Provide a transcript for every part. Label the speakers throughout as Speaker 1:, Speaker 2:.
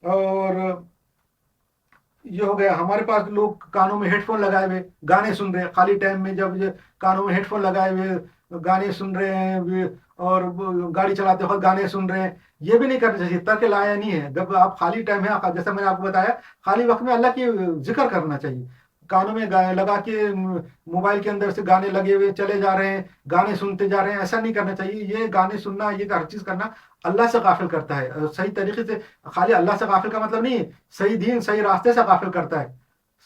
Speaker 1: اور یہ ہو گیا ہمارے پاس لوگ کانوں میں ہیڈ فون لگائے ہوئے گانے سن رہے ہیں خالی ٹائم میں، جب یہ کانوں میں ہیڈ فون لگائے ہوئے گانے سن رہے ہیں اور گاڑی چلاتے وقت گانے سن رہے ہیں، یہ بھی نہیں کرنا چاہیے، ترک لایا نہیں ہے۔ جب آپ خالی ٹائم ہے، جیسا میں نے آپ کو بتایا، خالی وقت میں اللہ کی ذکر کرنا چاہیے، کانوں میں لگا کے موبائل کے اندر سے گانے لگے ہوئے چلے جا رہے ہیں، گانے سنتے جا رہے ہیں، ایسا نہیں کرنا چاہیے۔ یہ گانے سننا، یہ ہر چیز کرنا اللہ سے غافل کرتا ہے صحیح طریقے سے۔ خالی اللہ سے غافل کا مطلب نہیں ہے، صحیح دین صحیح راستے سے غافل کرتا ہے۔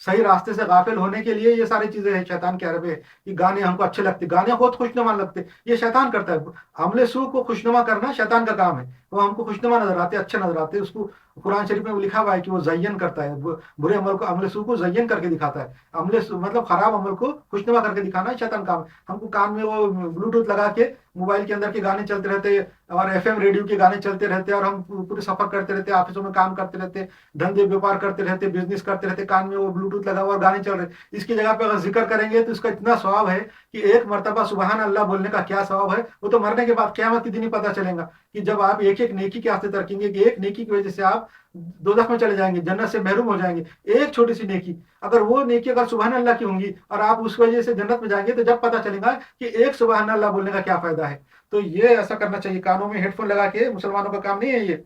Speaker 1: صحیح راستے سے غافل ہونے کے لیے یہ ساری چیزیں ہیں، شیطان کے عربے کہ گانے ہم کو اچھے لگتے، گانے بہت خوشنما لگتے، یہ شیطان کرتا ہے۔ عمل سو کو خوشنما کرنا شیطان کا کام ہے، وہ ہم کو خوشنما نظر آتے، اچھے نظر آتے، اس کو قرآن شریف میں لکھا ہوا ہے کہ وہ زین کرتا ہے، برے عمل کو، عمل سو کو زین کر کے دکھاتا ہے۔ عمل سو مطلب خراب عمل کو خوشنما کر کے دکھانا شیطان کام ہے۔ ہم کو کان میں وہ بلوٹوتھ لگا کے موبائل کے اندر کے گانے چلتے رہتے اور ایف ایم ریڈیو کے گانے چلتے رہتے، اور ہم پورے سفر کرتے رہتے، آفسوں میں کام کرتے رہتے، دھندے ویوپار کرتے رہتے، بزنس کرتے رہتے، کان میں وہ بلوٹوتھ لگا ہوا اور گانے چل رہے۔ اس کی جگہ پہ اگر ذکر کریں گے تو اس کا اتنا ثواب ہے کہ ایک مرتبہ سبحان اللہ بولنے کا کیا ثواب ہے، وہ تو مرنے کے بعد قیامت کے دن ہی پتہ چلے گا کہ جب آپ ایک ایک نیکی کے راستے ترکیں گے، کہ ایک نیکی کی وجہ سے آپ دوزخ میں چلے جائیں گے، جنت سے محروم ہو جائیں گے۔ ایک چھوٹی سی نیکی، اگر وہ نیکی اگر سبحان اللہ کی ہوں گی اور آپ اس وجہ سے جنت میں جائیں گے، تو جب پتہ چلے گا کہ ایک سبحان اللہ بولنے کا کیا فائدہ ہے۔ تو یہ ایسا کرنا چاہیے، کانوں میں ہیڈ فون لگا کے، مسلمانوں کا کام نہیں ہے یہ۔